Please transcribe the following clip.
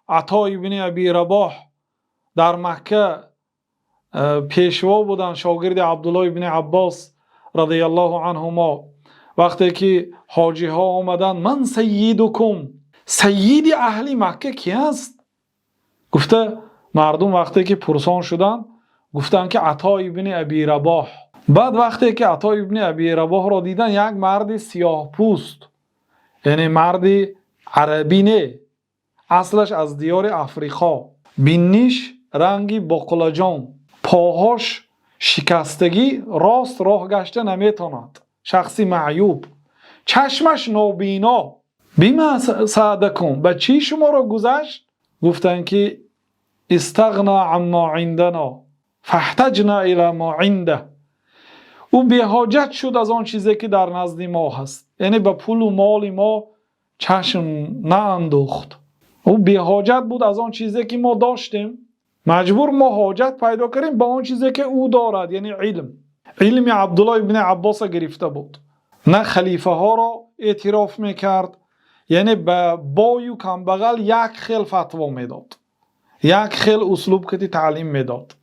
عطا ابن ابی رباح در مکه پیشوا بودن، شاگرد عبدالله ابن عباس رضی الله عنهما. وقتی که حاجی ها آمدن من سیدکم، سید اهل مکه کی است؟ گفته مردم وقتی که پرسان شدن گفتن که عطا ابن ابی رباح. بعد وقتی که عطا ابن ابی رباح را دیدن، یک مرد سیاه پوست، یعنی مرد عربی نه، اصلش از دیار افریقا، بینیش رنگی باقلاجان، پاهاش شکستگی، راست راه گشته نمیتواند، شخصی معیوب، چشمش نابینا. بیما سعدکم، به چی شما را گذشت؟ گفتن که استغنا عما عندنا فاحتجنا الی ما عنده. او بی‌حاجت شد از آن چیزی که در نزد ما هست، یعنی به پول و مال ما چشم نانداخت. او بی‌حاجت بود از آن چیزی که ما داشتیم، مجبور ما حاجت پیدا کنیم به آن چیزی که او دارد، یعنی علم عبدالله ابن عباس گرفته بود. نه خلیفه ها را اعتراف میکرد، یعنی به بای و کمبغل یک خیل فتوا میداد، یک خیل اسلوب کتی تعلیم میداد.